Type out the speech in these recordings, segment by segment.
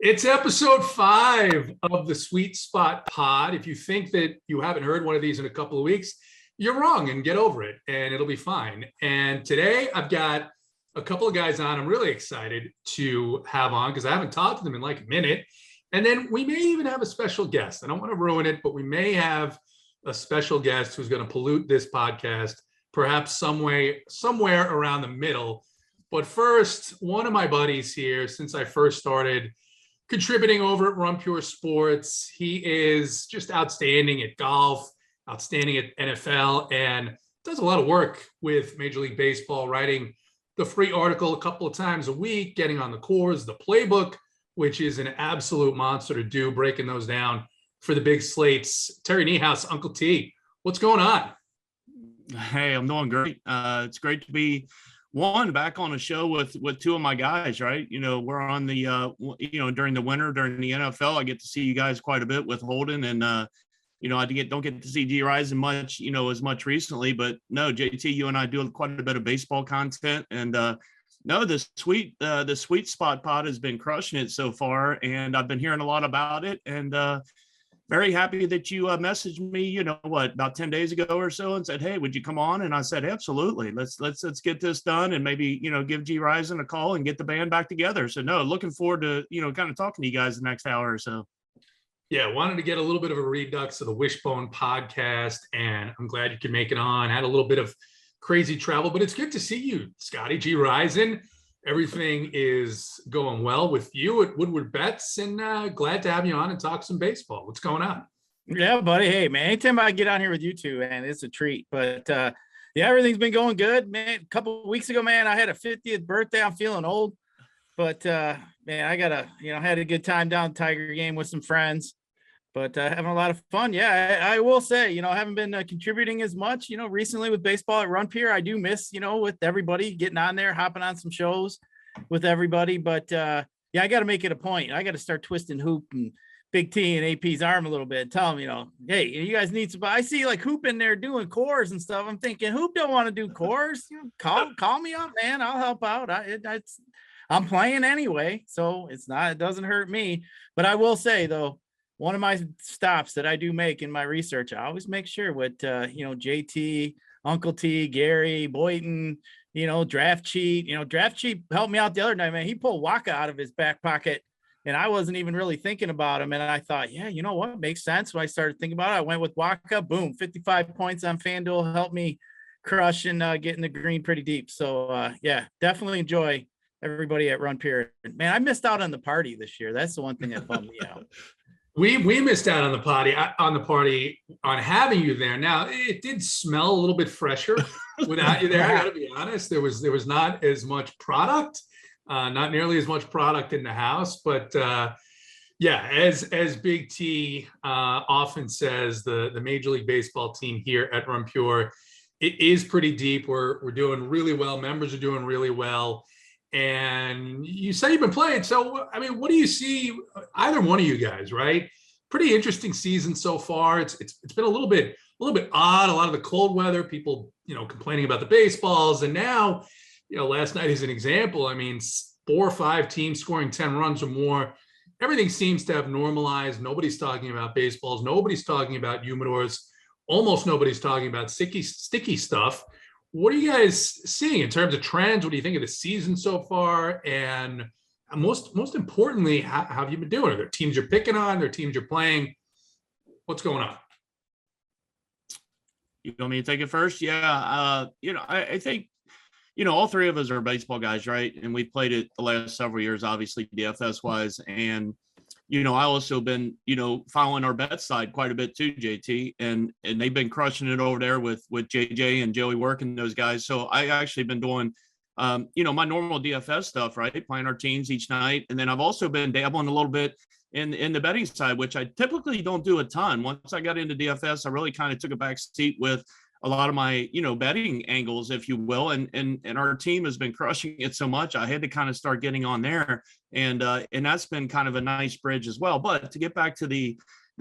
It's episode 5 of the Sweet Spot Pod. If you think that you haven't heard one of these in a couple of weeks, you're wrong, and get over it and it'll be fine. And today I've got a couple of guys on I'm really excited to have on because I haven't talked to them in like a minute. And then we may even have a special guest. I don't want to ruin it, but we may have a special guest who's going to pollute this podcast, perhaps somewhere around the middle. But first, one of my buddies here, since I first started contributing over at Run Pure Sports, he is just outstanding at golf, outstanding at NFL, and does a lot of work with Major League Baseball, writing the free article a couple of times a week, getting on the course, the playbook, which is an absolute monster to do, breaking those down for the big slates. Terry Niehaus, Uncle T, what's going on? Hey, I'm doing great. It's great to be back on a show with two of my guys, right? You know, we're on the, during the winter, during the NFL, I get to see you guys quite a bit with Holden and, I don't get to see G Rising much, as much recently, but no, JT, you and I do quite a bit of baseball content, and no, the Sweet Spot Pod has been crushing it so far, and I've been hearing a lot about it, and very happy that you messaged me, about 10 days ago or so, and said, hey, would you come on? And I said, absolutely. Let's get this done, and maybe, give G Rising a call and get the band back together. So no, looking forward to, kind of talking to you guys the next hour or so. Yeah, wanted to get a little bit of a redux of the Wishbone podcast, and I'm glad you could make it on. Had a little bit of crazy travel, but it's good to see you, Scotty G Rising. Everything is going well with you at Woodward Bets, and glad to have you on and talk some baseball. What's going on? Yeah, buddy. Hey, man, anytime I get on here with you two, man, it's a treat. But yeah, everything's been going good, man. A couple of weeks ago, man, I had a 50th birthday. I'm feeling old, but man, I had a good time down at Tiger game with some friends, but having a lot of fun. Yeah, I will say, I haven't been contributing as much, recently with baseball at Run Pure. I do miss, with everybody getting on there, hopping on some shows with everybody. But yeah, I got to make it a point. I got to start twisting Hoop and Big T and AP's arm a little bit. Tell them, hey, you guys need some. I see like Hoop in there doing cores and stuff. I'm thinking Hoop don't want to do cores. Call me up, man. I'll help out. I'm playing anyway, so it doesn't hurt me. But I will say though, one of my stops that I do make in my research, I always make sure with, JT, Uncle T, Gary, Boynton, Draft Cheat. Draft Cheat helped me out the other night, man. He pulled Waka out of his back pocket, and I wasn't even really thinking about him. And I thought, yeah, you know what? Makes sense. When I started thinking about it, I went with Waka. Boom, 55 points on FanDuel helped me crush and get in the green pretty deep. So, yeah, definitely enjoy everybody at Run Pure. Man, I missed out on the party this year. That's the one thing that bummed me out. We missed out on the party on having you there. Now it did smell a little bit fresher without you there. I got to be honest. There was not as much product, not nearly as much product in the house. But yeah, as Big T often says, the Major League Baseball team here at Run Pure, it is pretty deep. We're doing really well. Members are doing really well. And you say you've been playing. So, I mean, what do you see? Either one of you guys, right? Pretty interesting season so far. It's been a little bit odd. A lot of the cold weather, people, complaining about the baseballs. And now, last night is an example. I mean, 4 or 5 teams scoring 10 runs or more. Everything seems to have normalized. Nobody's talking about baseballs. Nobody's talking about humidors. Almost nobody's talking about sticky stuff. What are you guys seeing in terms of trends? What do you think of the season so far? And most importantly, how have you been doing? Are there teams you're picking on? Are there teams you're playing? What's going on? You want me to take it first? Yeah. I think, all three of us are baseball guys, right? And we've played it the last several years, obviously DFS wise. And I also been, following our bet side quite a bit too, JT, and they've been crushing it over there with JJ and Joey working those guys. So I actually been doing, my normal DFS stuff, right? Playing our teams each night. And then I've also been dabbling a little bit in the betting side, which I typically don't do a ton. Once I got into DFS, I really kind of took a back seat with a lot of my, betting angles, if you will. And our team has been crushing it so much, I had to kind of start getting on there. And that's been kind of a nice bridge as well. But to get back to the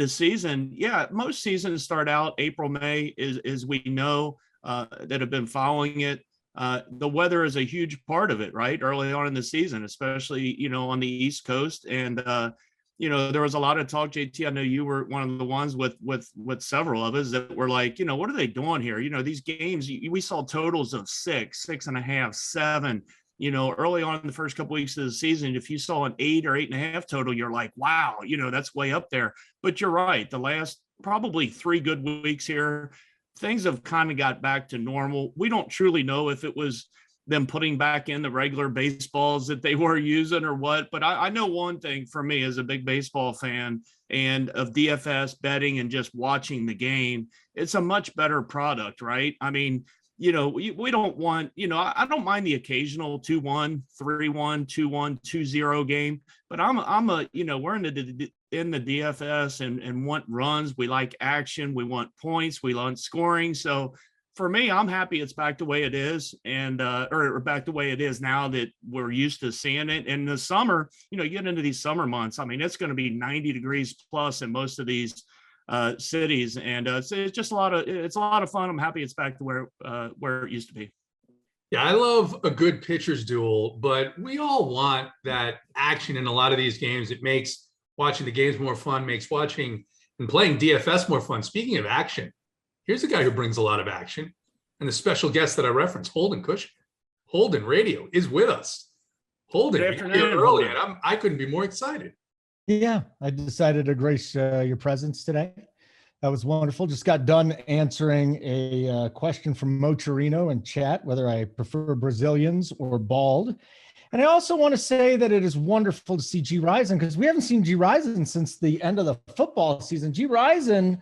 season, yeah, most seasons start out April, May, as we know, that have been following it. the weather is a huge part of it, right? Early on in the season, especially, on the East Coast. And, there was a lot of talk, JT. I know you were one of the ones with several of us that were like, what are they doing here? These games, we saw totals of 6.5, 7, early on in the first couple weeks of the season. If you saw an 8 or 8.5 total, you're like, wow, that's way up there. But you're right. The last probably 3 good weeks here, things have kind of got back to normal. We don't truly know if it was them putting back in the regular baseballs that they were using or what, but I know one thing for me as a big baseball fan and of DFS betting and just watching the game, it's a much better product, right? I mean, we don't want, I don't mind the occasional 2-1, 3-1, 2-1, 2-0 game, but I'm a, we're in the DFS and want runs. We like action. We want points. We want scoring. So for me, I'm happy it's back the way it is, and or back the way it is now that we're used to seeing it. In the summer, you get into these summer months. I mean, it's going to be 90 degrees plus in most of these cities, and it's just a lot of fun. I'm happy it's back to where it used to be. Yeah, I love a good pitcher's duel, but we all want that action in a lot of these games. It makes watching the games more fun, makes watching and playing DFS more fun. Speaking of action, here's a guy who brings a lot of action, and the special guest that I referenced, Holden Cushing. Holden Radio is with us. Holden, you're early, and I couldn't be more excited. Yeah, I decided to grace your presence today. That was wonderful. Just got done answering a question from Mo Chirino in chat, whether I prefer Brazilians or bald. And I also want to say that it is wonderful to see G Rison, because we haven't seen G Rison since the end of the football season. G Rison,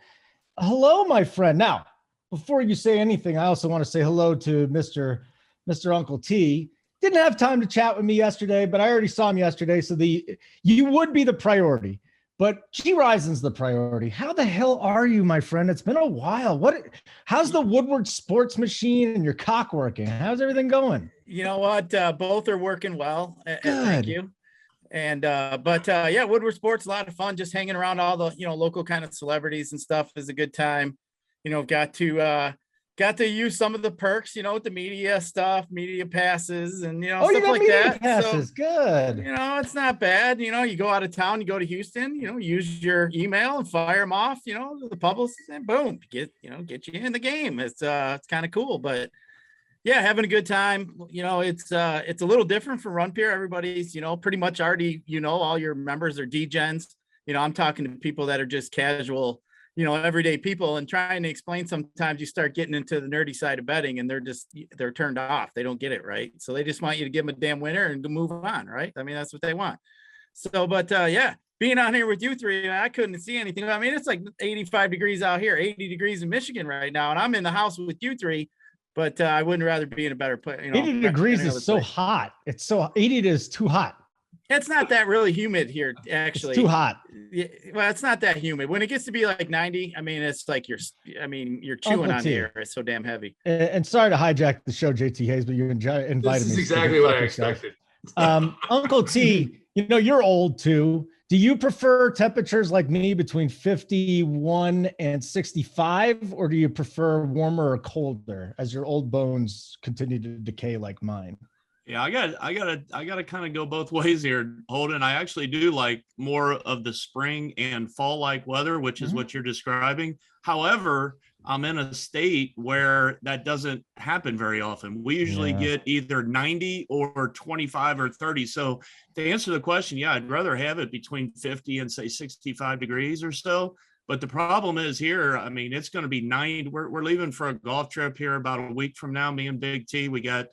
hello, my friend. Now, before you say anything, I also want to say hello to Mr. Uncle T. Didn't have time to chat with me yesterday, but I already saw him yesterday. So you would be the priority, but G Rison's the priority. How the hell are you, my friend? It's been a while. How's the Woodward sports machine and your cock working? How's everything going? You know what? Both are working well. Good. Thank you. And, yeah, Woodward sports, a lot of fun, just hanging around all the, local kind of celebrities and stuff is a good time. Got to use some of the perks, with the media stuff, media passes and, stuff like that. Passes. So, good. It's not bad. You go out of town, you go to Houston, use your email and fire them off, the publicist, and boom, get you in the game. It's kind of cool, but yeah, having a good time. It's a little different from Run Pier. Everybody's, pretty much already, all your members are degens. I'm talking to people that are just casual, everyday people, and trying to explain. Sometimes you start getting into the nerdy side of betting and they're turned off. They don't get it, right? So they just want you to give them a damn winner and move on, right? I mean, that's what they want. So, but yeah, being on here with you three, I couldn't see anything. I mean, it's like 85 degrees out here, 80 degrees in Michigan right now, and I'm in the house with you three. But I wouldn't rather be in a better place. 80 degrees is so hot. It's so 80 is too hot. It's not that really humid here, actually. It's too hot. Well, it's not that humid. When it gets to be like 90, I mean, it's like you're chewing on the air. It's so damn heavy. And sorry to hijack the show, JT Hayes, but you invited me. This is exactly what I expected. Uncle T, you're old too. Do you prefer temperatures like me between 51 and 65, or do you prefer warmer or colder as your old bones continue to decay like mine? Yeah, I gotta kind of go both ways here, Holden. I actually do like more of the spring and fall-like weather, which is what you're describing. However, I'm in a state where that doesn't happen very often. We usually get either 90 or 25 or 30. So to answer the question, yeah, I'd rather have it between 50 and say 65 degrees or so. But the problem is here, I mean, it's going to be 90. We're leaving for a golf trip here about a week from now. Me and Big T, we got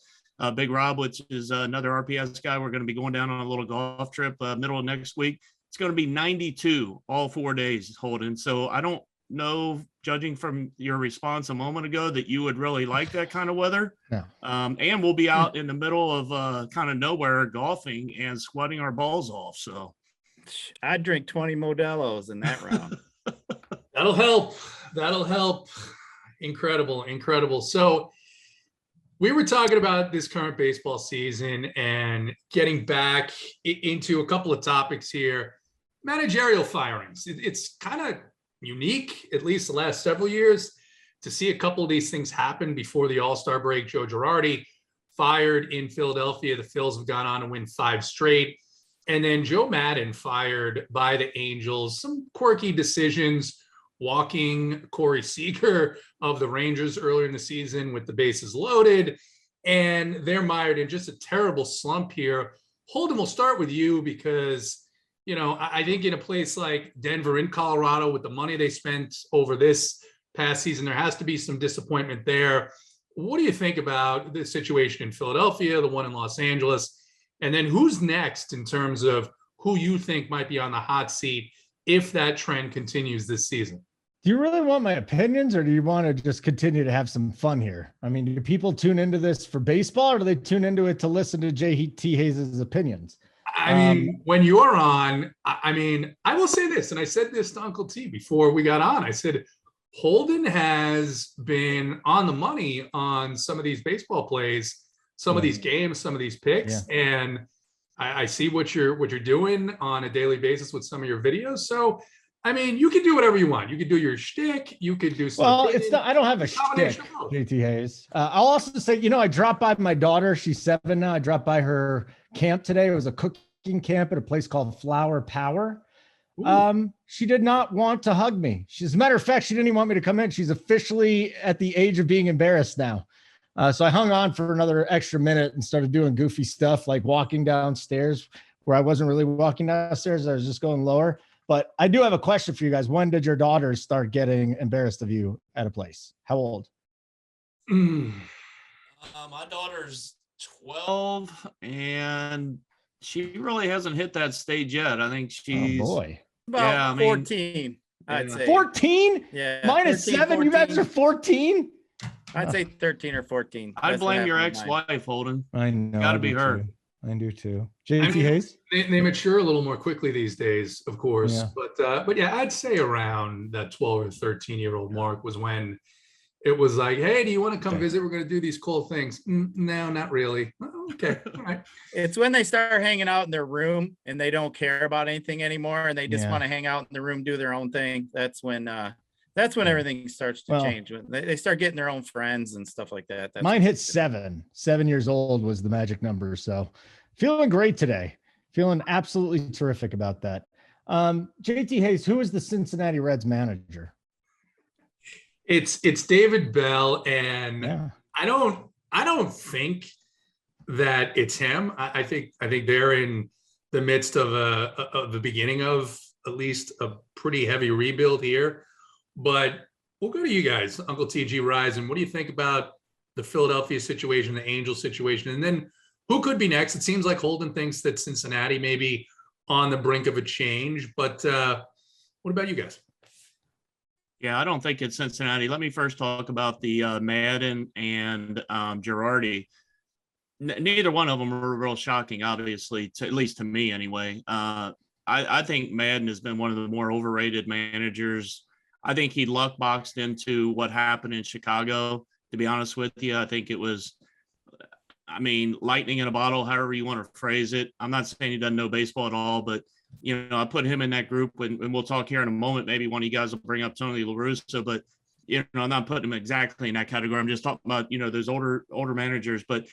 Big Rob, which is another RPS guy. We're going to be going down on a little golf trip middle of next week. It's going to be 92 all 4 days, Holden. So I don't know, judging from your response a moment ago, that you would really like that kind of weather. No. And we'll be out in the middle of kind of nowhere golfing and sweating our balls off. So I'd drink 20 Modelo's in that round. That'll help. Incredible. So we were talking about this current baseball season and getting back into a couple of topics here. Managerial firings. It's kind of unique, at least the last several years, to see a couple of these things happen before the All-Star break. Joe Girardi fired in Philadelphia. The Phils have gone on to win 5 straight. And then Joe Madden fired by the Angels. Some quirky decisions, walking Corey Seager of the Rangers earlier in the season with the bases loaded. And they're mired in just a terrible slump here. Holden, we'll start with you because, you know, I think in a place like Denver in Colorado, with the money they spent over this past season, there has to be some disappointment there. What do you think about the situation in Philadelphia, the one in Los Angeles? And then who's next in terms of who you think might be on the hot seat if that trend continues this season? Do you really want my opinions, or do you want to just continue to have some fun here? I mean, do people tune into this for baseball, or do they tune into it to listen to J.T. Hayes' opinions? I mean, when you're on, I mean, I will say this, and I said this to Uncle T before we got on. I said, Holden has been on the money on some of these baseball plays, some of these games, some of these picks, and I see what you're doing on a daily basis with some of your videos. So, I mean, you can do whatever you want. You could do your shtick. You could do some. Well, it's not. I don't have a shtick, JT Hayes. I'll also say, you know, I dropped by my daughter. She's 7 now. I dropped by her camp today. It was a cooking camp at a place called Flower Power. She did not want to hug me. As a matter of fact, she didn't even want me to come in. She's officially at the age of being embarrassed now. So I hung on for another extra minute and started doing goofy stuff like walking downstairs where I wasn't really walking downstairs. I was just going lower. But I do have a question for you guys. When did your daughters start getting embarrassed of you at a place? How old? My daughter's 12, and she really hasn't hit that stage yet. I think she's about 14. I'd say 14. Yeah, minus 13, 7. 14. You guys are 14. I'd say 13 or 14. I blame your ex-wife, Holden. I know. Got to be her. I do too. JT Hayes. They mature a little more quickly these days, of course. Yeah. But yeah, I'd say around that 12 or 13-year-old mark was when it was like, hey, do you want to come visit? We're going to do these cool things. No, not really. Okay. All right. It's when they start hanging out in their room and they don't care about anything anymore, and they just want to hang out in the room, do their own thing. That's when everything starts to change. When they start getting their own friends and stuff like that. Mine hit 7. 7 years old was the magic number. So feeling great today. Feeling absolutely terrific about that. JT Hayes, who is the Cincinnati Reds manager? It's David Bell, and I don't think that it's him. I think they're in the midst of the beginning of at least a pretty heavy rebuild here. But we'll go to you guys, Uncle TG Rise, and what do you think about the Philadelphia situation, the Angels situation, and then who could be next? It seems like Holden thinks that Cincinnati may be on the brink of a change, but what about you guys? Yeah, I don't think it's Cincinnati. Let me first talk about the Madden and Girardi. Neither one of them were real shocking, obviously, at least to me anyway. I think Madden has been one of the more overrated managers. I think he luck boxed into what happened in Chicago, to be honest with you. I think it was, lightning in a bottle, however you want to phrase it. I'm not saying he doesn't know baseball at all, but I put him in that group, and we'll talk here in a moment. Maybe one of you guys will bring up Tony La Russa, but I'm not putting him exactly in that category. I'm just talking about those older managers. But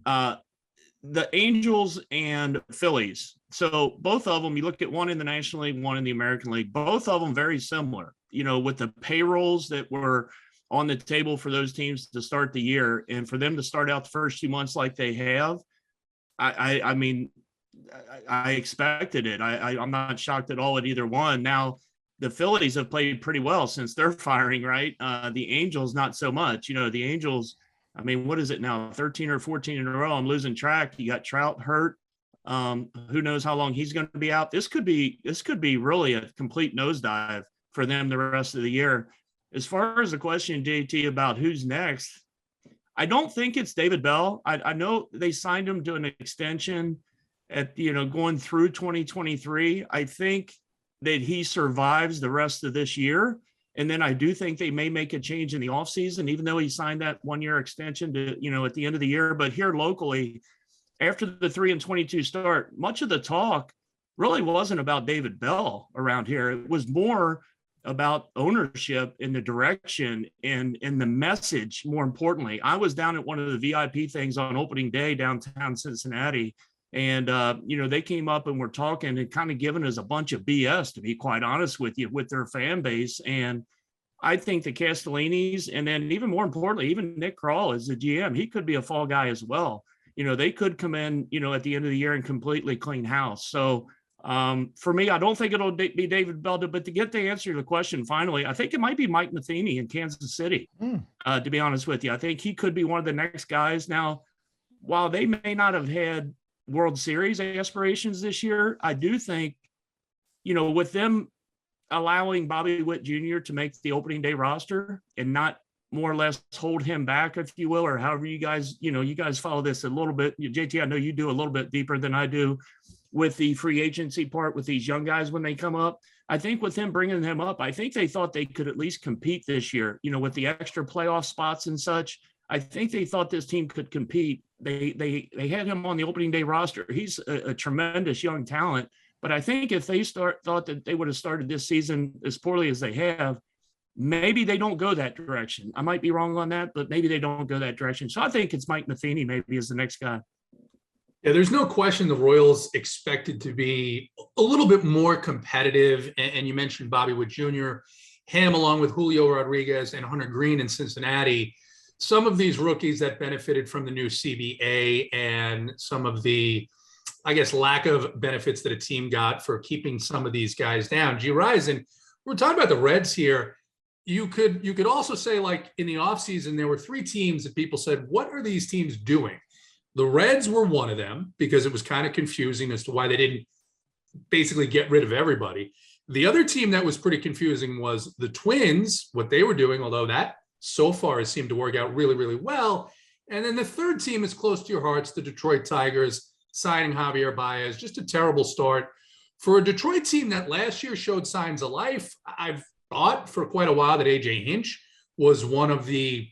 the Angels and Phillies. So both of them, you look at one in the National League, one in the American League. Both of them very similar. With the payrolls that were on the table for those teams to start the year, and for them to start out the first 2 months like they have, I expected it. I'm not shocked at all at either one. Now, the Phillies have played pretty well since they're firing, right? The Angels, not so much. The Angels, what is it now? 13 or 14 in a row. I'm losing track. You got Trout hurt. Who knows how long he's going to be out? This could be really a complete nosedive for them the rest of the year. As far as the question, JT, about who's next, I don't think it's David Bell. I know they signed him to an extension at, going through 2023. I think that he survives the rest of this year. And then I do think they may make a change in the offseason, even though he signed that 1-year extension to, at the end of the year. But here locally, after the 3-22 start, much of the talk really wasn't about David Bell around here. It was more about ownership and the direction and the message. More importantly, I was down at one of the VIP things on opening day downtown Cincinnati, and they came up and were talking and kind of giving us a bunch of BS, to be quite honest with you, with their fan base. And I think the Castellinis, and then even more importantly, even Nick Kroll as the GM, he could be a fall guy as well. They could come in, at the end of the year and completely clean house. So for me, I don't think it'll be David Belda, but to get the answer to the question finally, I think it might be Mike Matheny in Kansas City, to be honest with you. I think he could be one of the next guys. Now, while they may not have had World Series aspirations this year, I do think, with them allowing Bobby Witt Jr. to make the opening day roster and not more or less hold him back, if you will, or however you guys follow this a little bit. JT, I know you do a little bit deeper than I do with the free agency part with these young guys when they come up. I think with him bringing them up, I think they thought they could at least compete this year, with the extra playoff spots and such. I think they thought this team could compete. They had him on the opening day roster. He's a tremendous young talent, but I think if they thought that they would have started this season as poorly as they have, maybe they don't go that direction. I might be wrong on that, but maybe they don't go that direction. So I think it's Mike Matheny maybe is the next guy. Yeah, there's no question the Royals expected to be a little bit more competitive. And you mentioned Bobby Witt Jr., him along with Julio Rodriguez and Hunter Green in Cincinnati. Some of these rookies that benefited from the new CBA and some of the, I guess, lack of benefits that a team got for keeping some of these guys down. G. Risen, we're talking about the Reds here. You could also say, like, in the offseason, there were three teams that people said, what are these teams doing? The Reds were one of them because it was kind of confusing as to why they didn't basically get rid of everybody. The other team that was pretty confusing was the Twins, what they were doing, although that so far has seemed to work out really, really well. And then the third team is close to your hearts, the Detroit Tigers, signing Javier Baez. Just a terrible start for a Detroit team that last year showed signs of life. I've thought for quite a while that AJ Hinch was one of the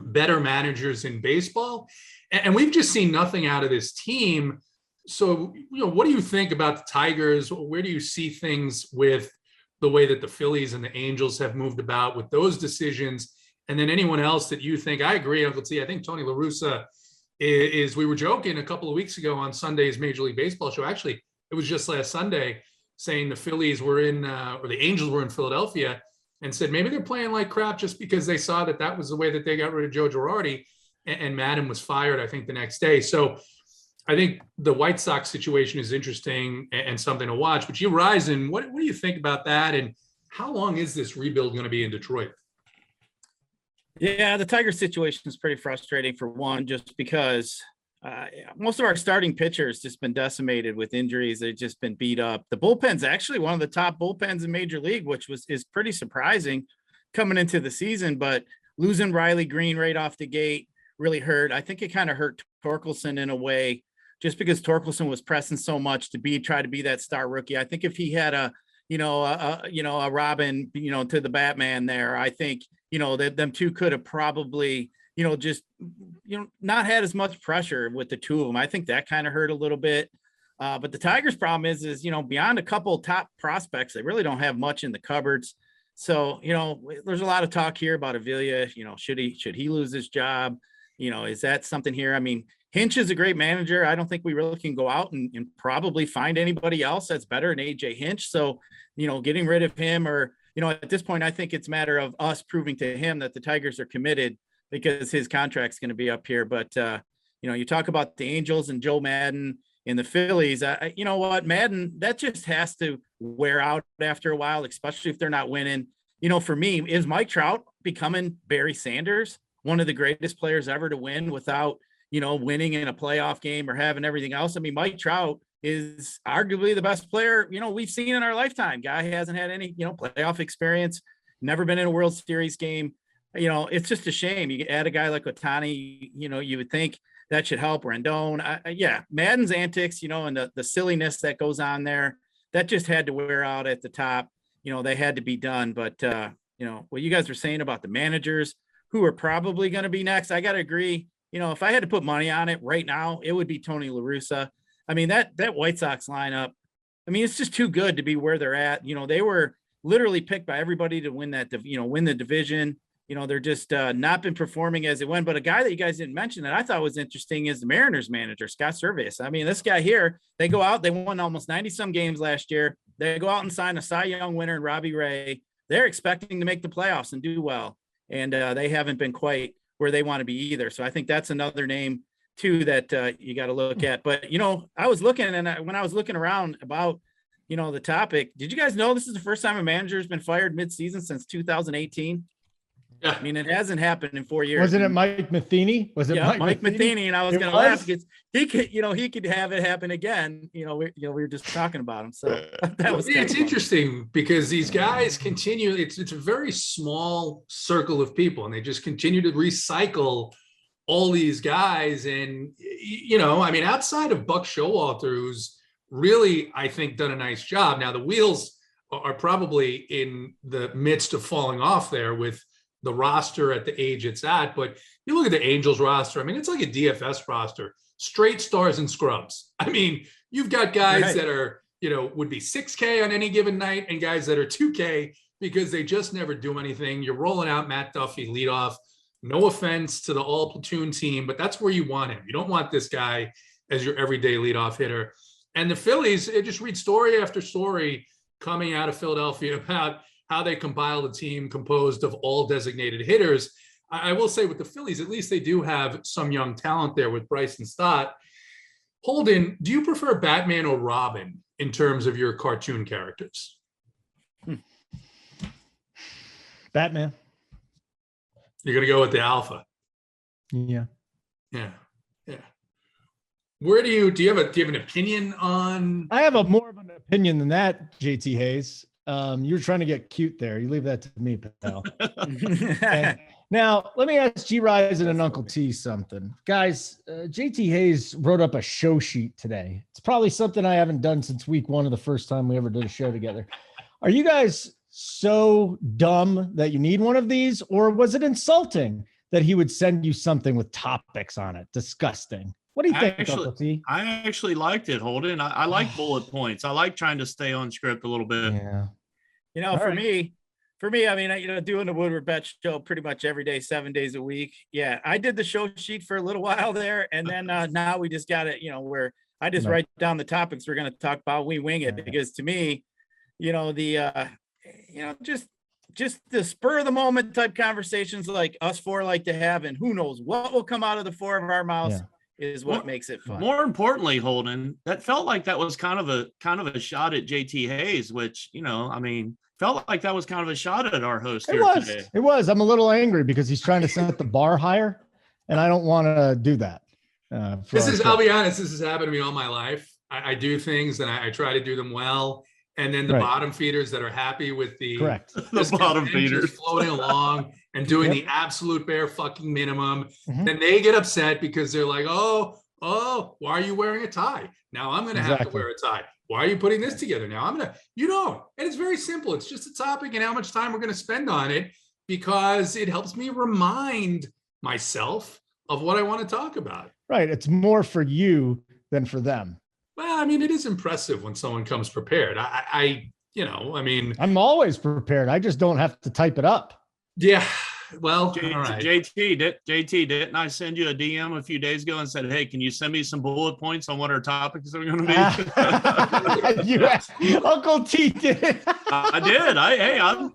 better managers in baseball. And we've just seen nothing out of this team. So, what do you think about the Tigers? Where do you see things with the way that the Phillies and the Angels have moved about with those decisions? And then anyone else that you think? I agree, Uncle T. I think Tony La Russa is, we were joking a couple of weeks ago on Sunday's Major League Baseball show. Actually, it was just last Sunday, saying the Phillies were in, or the Angels were in Philadelphia, and said maybe they're playing like crap just because they saw that was the way that they got rid of Joe Girardi, and Madden was fired, I think, the next day. So I think the White Sox situation is interesting and something to watch. But you, Risen, what do you think about that? And how long is this rebuild going to be in Detroit? Yeah, the Tigers situation is pretty frustrating for one, just because most of our starting pitchers just been decimated with injuries. They've just been beat up. The bullpen's actually one of the top bullpens in Major League, which is pretty surprising coming into the season. But losing Riley Green right off the gate really hurt. I think it kind of hurt Torkelson in a way, just because Torkelson was pressing so much to try to be that star rookie. I think if he had a Robin, to the Batman there, I think, that them two could have probably, not had as much pressure with the two of them. I think that kind of hurt a little bit. But the Tigers' problem is, beyond a couple top prospects, they really don't have much in the cupboards. So, there's a lot of talk here about Avila. Should he lose his job? Is that something here? I mean, Hinch is a great manager. I don't think we really can go out and probably find anybody else that's better than AJ Hinch. So, getting rid of him, or, at this point, I think it's a matter of us proving to him that the Tigers are committed, because his contract's going to be up here. But, you talk about the Angels and Joe Madden and the Phillies. You know what, Madden, that just has to wear out after a while, especially if they're not winning. For me, is Mike Trout becoming Barry Sanders, one of the greatest players ever to win without, winning in a playoff game or having everything else? I mean, Mike Trout is arguably the best player, we've seen in our lifetime. Guy hasn't had any, playoff experience, never been in a World Series game. It's just a shame. You add a guy like Ohtani, you would think that should help. Rendon. Madden's antics, and the silliness that goes on there, that just had to wear out at the top. They had to be done. But, what you guys were saying about the managers who are probably going to be next, I got to agree. If I had to put money on it right now, it would be Tony La Russa. I mean, that White Sox lineup, I mean, it's just too good to be where they're at. They were literally picked by everybody to win that, win the division. They're just not been performing as it went. But a guy that you guys didn't mention that I thought was interesting is the Mariners manager, Scott Servais. I mean, this guy here, they go out, they won almost 90 some games last year. They go out and sign a Cy Young winner and Robbie Ray. They're expecting to make the playoffs and do well. And they haven't been quite where they want to be either. So I think that's another name too that you got to look at. But, I was looking, and when I was looking around about, the topic, did you guys know this is the first time a manager has been fired mid-season since 2018? Yeah. I mean, it hasn't happened in 4 years. Wasn't it Mike Matheny? Was it Mike Matheny? And I was going to laugh because he could have it happen again. We were just talking about him. So that was. It's interesting because these guys continue. It's a very small circle of people, and they just continue to recycle all these guys. And outside of Buck Showalter, who's really, I think, done a nice job. Now the wheels are probably in the midst of falling off there with the roster at the age it's at, but you look at the Angels roster. I mean, it's like a DFS roster, straight stars and scrubs. I mean, you've got guys that are, would be 6K on any given night and guys that are 2K because they just never do anything. You're rolling out Matt Duffy leadoff. No offense to the all platoon team, but that's where you want him. You don't want this guy as your everyday leadoff hitter. And the Phillies, just read story after story coming out of Philadelphia about how they compiled a team composed of all designated hitters. I will say with the Phillies, at least they do have some young talent there with Bryson Stott. Holden, do you prefer Batman or Robin in terms of your cartoon characters? Batman. You're going to go with the alpha. Yeah. Where do you have an opinion on? I have more of an opinion than that, JT Hayes. You're trying to get cute there. You leave that to me, pal. And now, let me ask G Rise and Uncle T something. Guys, JT Hayes wrote up a show sheet today. It's probably something I haven't done since week one of the first time we ever did a show together. Are you guys so dumb that you need one of these? Or was it insulting that he would send you something with topics on it? Disgusting. What do you think, Uncle T? I actually liked it, Holden. I like bullet points. I like trying to stay on script a little bit. Yeah. For me, I mean, doing the Woodward Bet show pretty much every day, 7 days a week. Yeah, I did the show sheet for a little while there. And then now we just got it, where I just write down the topics we're going to talk about. We wing it because to me, just the spur of the moment type conversations like us four like to have, and who knows what will come out of the four of our mouths is what makes it fun. More importantly, Holden, that felt like that was kind of a shot at JT Hayes, which, felt like that was kind of a shot at our host here today. It was. I'm a little angry because he's trying to set the bar higher, and I don't want to do that. I'll be honest, this has happened to me all my life. I do things and I try to do them well. And then the bottom feeders that are happy with the bottom feeders floating along and doing the absolute bare fucking minimum. Then they get upset because they're like, oh, why are you wearing a tie? Now I'm going to have to wear a tie. Why are you putting this together? Now you don't. And it's very simple. It's just a topic and how much time we're going to spend on it because it helps me remind myself of what I want to talk about. Right. It's more for you than for them. Well, I mean, it is impressive when someone comes prepared. I'm always prepared. I just don't have to type it up. Yeah. Well, all right. JT, didn't I send you a DM a few days ago and said, hey, can you send me some bullet points on what our topics are going to be? Uncle T did. I did.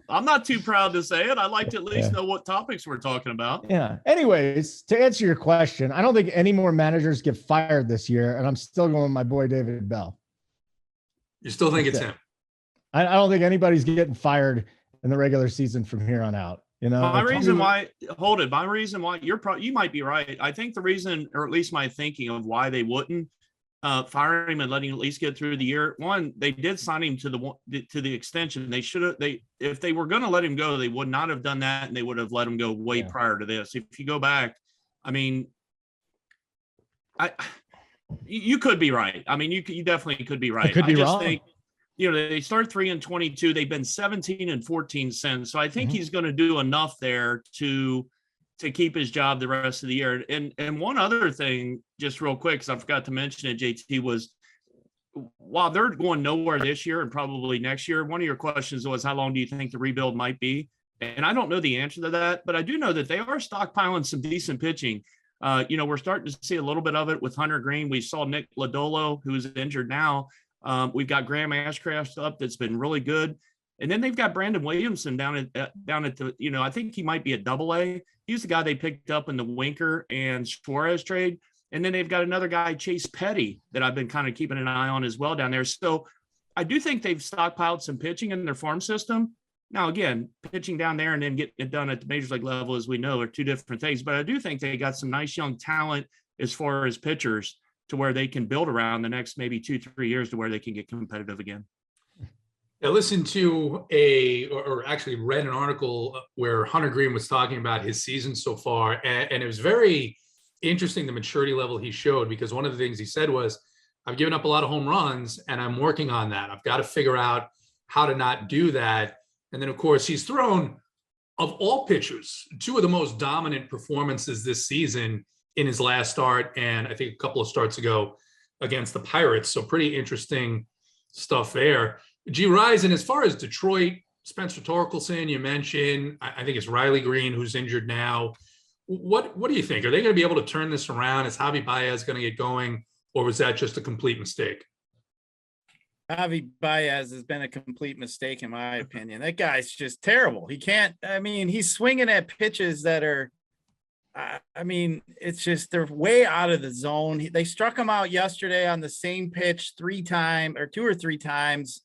I'm not too proud to say it. I like to at least know what topics we're talking about. Yeah. Anyways, to answer your question, I don't think any more managers get fired this year, and I'm still going with my boy David Bell. You still think it's him? I don't think anybody's getting fired in the regular season from here on out. My reason why you might be right. I think the reason, or at least my thinking of why they wouldn't fire him and let him at least get through the year. One, they did sign him to the extension. They should have. If they were going to let him go, they would not have done that, and they would have let him go way prior to this. If you go back, you could be right. You definitely could be right. I just wrong. Think. They start 3-22. They've been 17-14 since. So I think he's going to do enough there to keep his job the rest of the year. And one other thing, just real quick, because I forgot to mention it, JT, was while they're going nowhere this year and probably next year, one of your questions was how long do you think the rebuild might be? And I don't know the answer to that, but I do know that they are stockpiling some decent pitching. We're starting to see a little bit of it with Hunter Green. We saw Nick Lodolo, who's injured now. We've got Graham Ashcraft up that's been really good. And then they've got Brandon Williamson down at the, I think he might be a AA. He's the guy they picked up in the Winker and Suarez trade. And then they've got another guy, Chase Petty, that I've been kind of keeping an eye on as well down there. So I do think they've stockpiled some pitching in their farm system. Now, again, pitching down there and then getting it done at the major league level, as we know, are two different things. But I do think they got some nice young talent as far as pitchers to where they can build around the next maybe 2-3 years to where they can get competitive again. I listened to or actually read an article where Hunter Green was talking about his season so far, and it was very interesting, the maturity level he showed, because one of the things he said was, I've given up a lot of home runs and I'm working on that. I've got to figure out how to not do that. And then, of course, he's thrown, of all pitchers, two of the most dominant performances this season in his last start, and I think a couple of starts ago against the Pirates. So pretty interesting stuff there. G. Rise, and as far as Detroit, Spencer Torkelson, you mentioned, I think it's Riley Green, who's injured now. What do you think? Are they going to be able to turn this around? Is Javi Baez going to get going, or was that just a complete mistake? Javi Baez has been a complete mistake, in my opinion. That guy's just terrible. He can't, he's swinging at pitches that are, it's just, they're way out of the zone. They struck him out yesterday on the same pitch 2 or 3 times.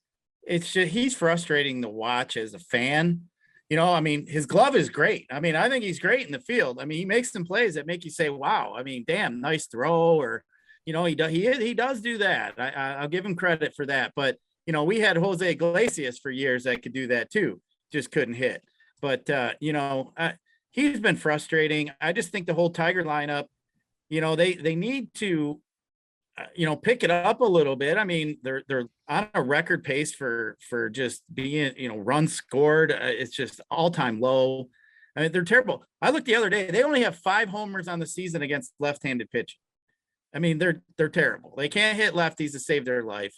It's just, he's frustrating to watch as a fan. His glove is great. I think he's great in the field. He makes some plays that make you say, wow, damn, nice throw, or, he does do that. I'll give him credit for that. But, we had Jose Iglesias for years that could do that too. Just couldn't hit. But, he's been frustrating. I just think the whole Tiger lineup, they need to, pick it up a little bit. They're on a record pace for just being, runs scored. It's just all-time low. They're terrible. I looked the other day, they only have 5 homers on the season against left-handed pitching. They're terrible. They can't hit lefties to save their life.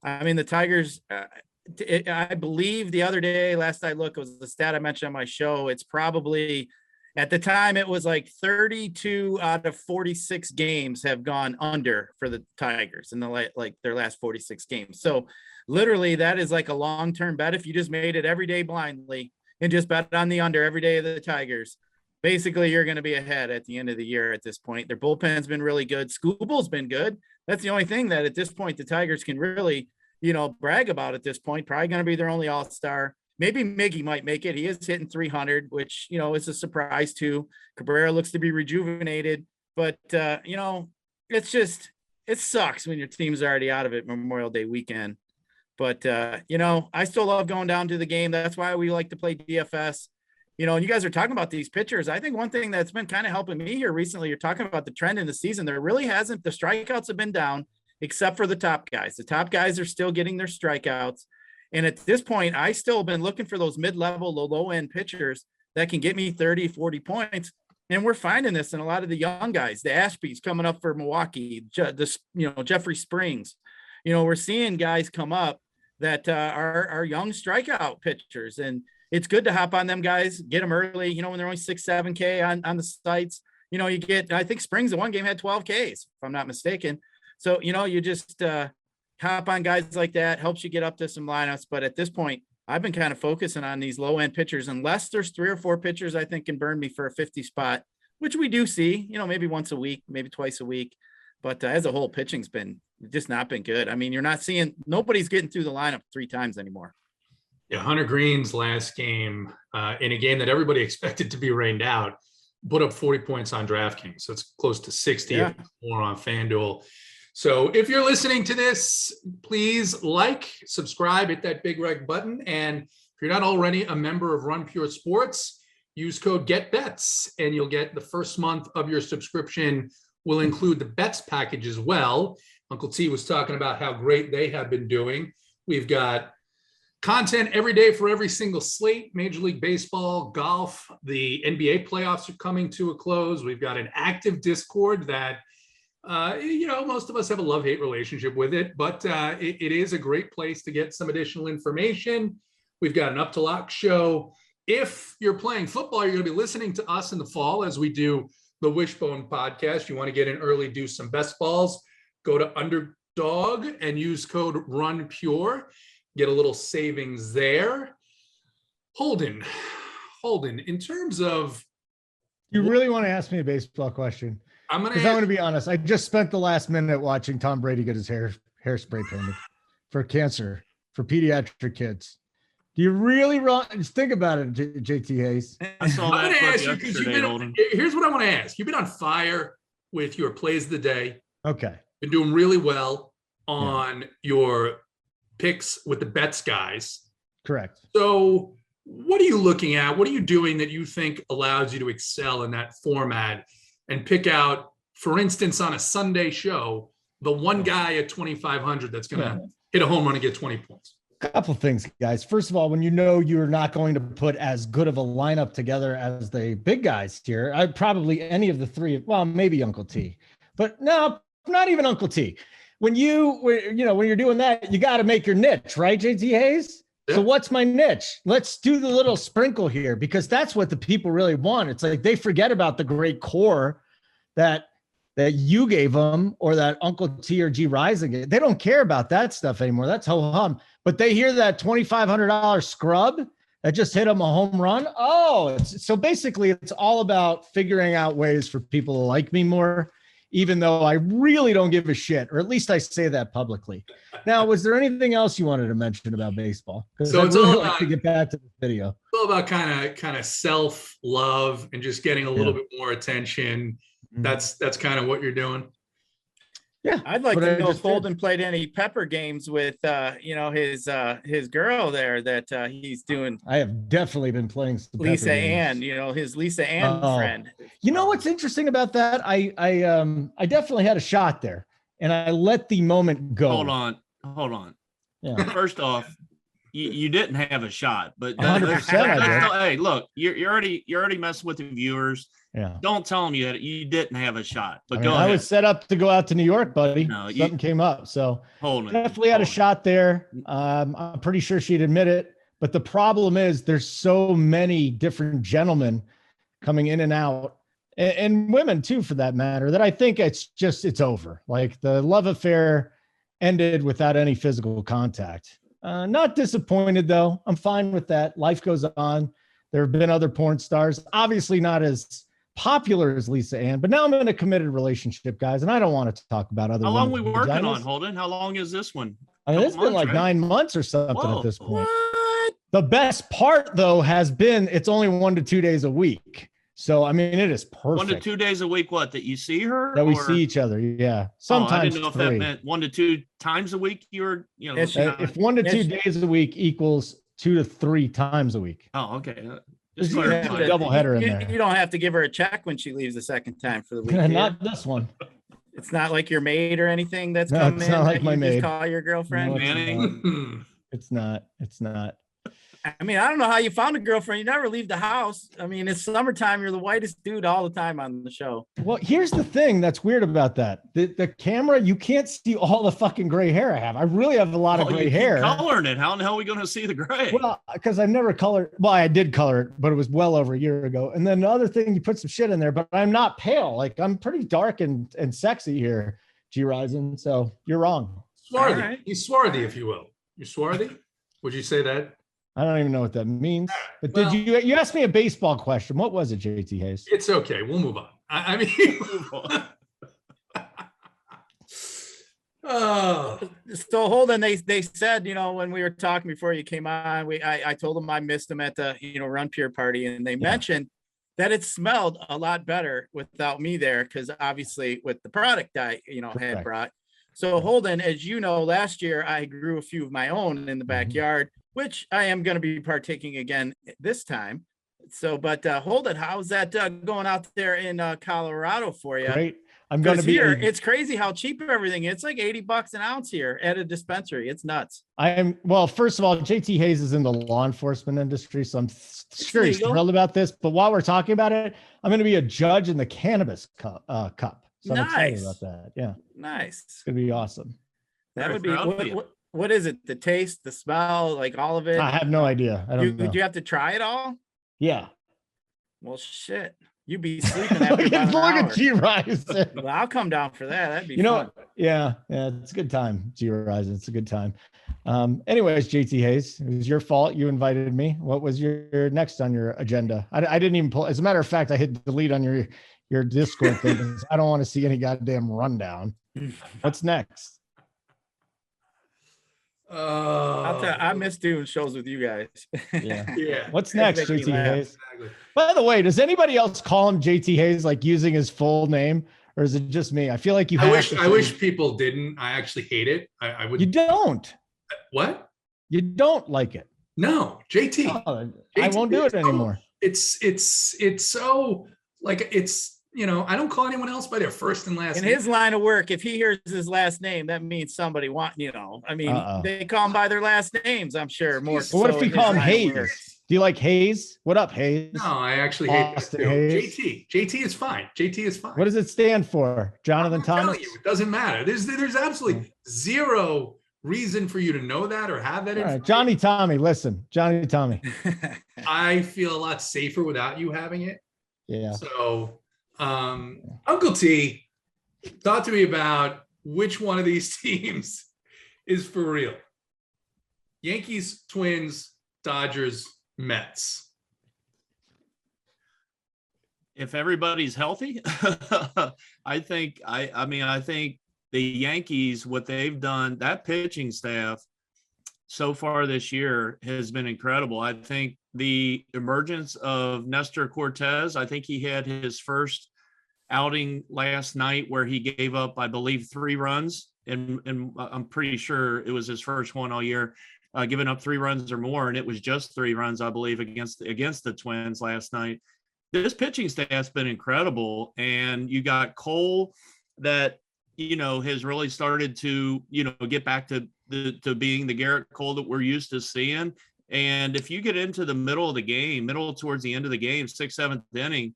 The Tigers, I believe the other day, last I looked, it was the stat I mentioned on my show. It's probably, at the time, it was like 32 out of 46 games have gone under for the Tigers in their last 46 games. So literally that is like a long-term bet. If you just made it every day blindly and just bet on the under every day of the Tigers, basically you're going to be ahead at the end of the year at this point. Their bullpen's been really good. Skubal's been good. That's the only thing that at this point the Tigers can really, brag about at this point. Probably going to be their only all-star. Maybe Miggy might make it. He is hitting 300, which, is a surprise too. Cabrera looks to be rejuvenated, but it's just, it sucks when your team's already out of it Memorial Day weekend. But, I still love going down to the game. That's why we like to play DFS. And you guys are talking about these pitchers. I think one thing that's been kind of helping me here recently, you're talking about the trend in the season. There really hasn't, the strikeouts have been down except for the top guys. The top guys are still getting their strikeouts. And at this point, I still been looking for those mid-level, low-end pitchers that can get me 30, 40 points. And we're finding this in a lot of the young guys, the Ashbys coming up for Milwaukee, Jeffrey Springs. We're seeing guys come up that are young strikeout pitchers. And it's good to hop on them guys, get them early, when they're only 6, 7K on the sites. You get, I think Springs in one game had 12 Ks, if I'm not mistaken. So, you just hop on guys like that, helps you get up to some lineups. But at this point, I've been kind of focusing on these low-end pitchers, unless there's 3 or 4 pitchers I think can burn me for a 50 spot, which we do see, maybe once a week, maybe twice a week. But as a whole, pitching's been just not been good. You're not seeing, nobody's getting through the lineup 3 times anymore. Yeah, Hunter Green's last game, in a game that everybody expected to be rained out, put up 40 points on DraftKings. So it's close to 60 more on FanDuel. So if you're listening to this, please subscribe, hit that big red button. And if you're not already a member of Run Pure Sports, use code GETBETS and you'll get the first month of your subscription will include the bets package as well. Uncle T was talking about how great they have been doing. We've got content every day for every single slate, Major League Baseball, golf, the NBA playoffs are coming to a close. We've got an active Discord that Most of us have a love-hate relationship with it, but it is a great place to get some additional information. We've got an Up to Lock show. If you're playing football, you're going to be listening to us in the fall as we do the Wishbone podcast. You want to get in early, do some best balls, go to Underdog and use code RUNPURE. Get a little savings there. Holden, in terms of... You really want to ask me a baseball question? I'm going to be honest. I just spent the last minute watching Tom Brady get his hairspray painted for cancer, for pediatric kids. Do you really just think about it, JT Hayes? I saw that. I'm going to ask you because here's what I want to ask. You've been on fire with your plays of the day. Okay. Been doing really well on your picks with the bets guys. Correct. So what are you looking at? What are you doing that you think allows you to excel in that format and pick out, for instance, on a Sunday show, the one guy at 2,500 that's going to hit a home run and get 20 points? Couple things, guys. First of all, when you know you're not going to put as good of a lineup together as the big guys here, I'd probably any of the three, well, maybe Uncle T, but no, not even Uncle T. When you're doing that, you got to make your niche, right, JT Hayes? Yeah. So what's my niche? Let's do the little sprinkle here because that's what the people really want. It's like they forget about the great core that you gave them or that Uncle T or G Rising. They don't care about that stuff anymore. That's ho-hum. But they hear that $2,500 scrub that just hit them a home run. Oh, so basically it's all about figuring out ways for people to like me more, even though I really don't give a shit, or at least I say that publicly. Now, was there anything else you wanted to mention about baseball? So it's all about, to get back to the video. It's all about kind of self-love and just getting a little bit more attention. That's kind of what you're doing. Yeah, I'd like to know if Holden played any pepper games with his girl there that he's doing. I have definitely been playing some Lisa Ann, his Lisa Ann friend. You know what's interesting about that? I definitely had a shot there, and I let the moment go. Hold on. Yeah. First off, you didn't have a shot, but 100% I did. Hey, look, you're already messing with the viewers. Yeah. Don't tell them you didn't have a shot. But go ahead. I was set up to go out to New York, buddy. No, something came up. So definitely had a shot there. I'm pretty sure she'd admit it. But the problem is there's so many different gentlemen coming in and out, and women too, for that matter, that I think it's over. Like the love affair ended without any physical contact. Not disappointed though. I'm fine with that. Life goes on. There have been other porn stars, obviously not as popular as Lisa Ann, but now I'm in a committed relationship, guys, and I don't want to talk about other. How long we working on, Holden? How long is this one? I mean, it's been like 9 months or something at this point. What? The best part, though, has been it's only 1 to 2 days a week. So, I mean, it is perfect. 1 to 2 days a week, what, that you see her? That we see each other, yeah. Sometimes I didn't know if that meant 1 to 2 times a week you were, if 1 to 2 days a week equals 2 to 3 times a week. Oh, okay. Just a double header in there. You don't have to give her a check when she leaves the second time for the week. Not this one. It's not like your maid or anything that's coming in. It's not like my maid. Just call your girlfriend. No, it's not. I mean, I don't know how you found a girlfriend. You never leave the house. I mean, it's summertime. You're the whitest dude all the time on the show. Well, here's the thing that's weird about that. The camera, you can't see all the fucking gray hair I have. I really have a lot of gray hair. Coloring it. How in the hell are we going to see the gray? Well, because I've never colored. Well, I did color it, but it was well over a year ago. And then the other thing, you put some shit in there, but I'm not pale. Like I'm pretty dark and sexy here, G Rising. So you're wrong. Swarthy. Right. He's swarthy, if you will. You're swarthy? Would you say that? I don't even know what that means. But you asked me a baseball question? What was it, JT Hayes? It's okay. We'll move on. I mean, so Holden, they said, when we were talking before you came on, I told them I missed them at the Run Pure party, and they mentioned that it smelled a lot better without me there because obviously with the product I had brought. So Holden, as you know, last year I grew a few of my own in the backyard, which I am going to be partaking again this time. So, but Holden, how's that going out there in Colorado for you? Great. I'm going to be here. It's crazy how cheap everything is. It's like $80 an ounce here at a dispensary. It's nuts. Well, first of all, JT Hayes is in the law enforcement industry, so I'm sure he's thrilled about this. But while we're talking about it, I'm going to be a judge in the cannabis cup. So I'm excited Nice. about that. Yeah, Nice. it's gonna be awesome. That Very would be proud of you. what is it? The taste, the smell, like all of it. I have no idea. I don't know. Would you have to try it all? Yeah. Well, shit. You'd be sleeping after Look about an hour. at G Rise. Well, I'll come down for that. That'd be You know, fun. yeah, it's a good time. G Rise, it's a good time. Anyways, JT Hayes, it was your fault. You invited me. What was your next on your agenda? I didn't even pull. As a matter of fact, I hit delete on your Discord thing because I don't want to see any goddamn rundown. What's next? I miss doing shows with you guys. Yeah. Yeah. What's That'd next, make me JT laugh. Hayes? Exactly. By the way, does anybody else call him JT Hayes, like using his full name, or is it just me? I feel like you. I have wish to I say- wish people didn't. I actually hate it. I would. you don't. What? You don't like it. No, JT. Oh, I won't do it anymore. It's so like I don't call anyone else by their first and last In name. his line of work, if he hears his last name, that means somebody they call him by their last names, I'm sure. More. Well, Well, what so if we in his call him line of Hayes? work. Do you like Hayes? What up, Hayes? No, I actually hate that Austin too. Hayes. JT is fine. JT is fine. What does it stand for? Jonathan I'm telling Thomas? you, it doesn't matter. There's absolutely zero reason for you to know that or have that All right, information. Johnny Tommy, listen. Johnny Tommy. I feel a lot safer without you having it. Yeah. So, Uncle T, talk to me about which one of these teams is for real. Yankees, Twins, Dodgers, Mets. If everybody's healthy, I think the Yankees, what they've done, that pitching staff so far this year has been incredible. I think the emergence of Nestor Cortez, I think he had his first outing last night where he gave up, I believe, 3 runs. And I'm pretty sure it was his first one all year, giving up 3 runs or more. And it was just 3 runs, I believe, against the Twins last night. This pitching staff's been incredible. And you got Cole that, has really started to, get back to being the Garrett Cole that we're used to seeing. And if you get into the middle towards the end of the game, 6th, 7th inning,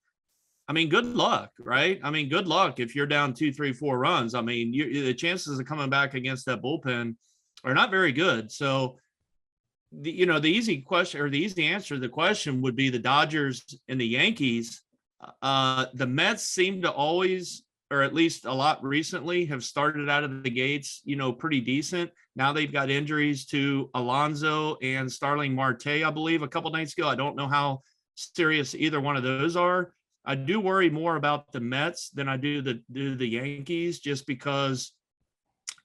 I mean, good luck, right? I mean, good luck if you're down 2, 3, 4 runs. I mean, the chances of coming back against that bullpen are not very good. So, the easy question or the easy answer to the question would be the Dodgers and the Yankees. The Mets seem to always, or at least a lot recently, have started out of the gates, pretty decent. Now they've got injuries to Alonso and Starling Marte, I believe, a couple nights ago. I don't know how serious either one of those are. I do worry more about the Mets than I do the Yankees, just because,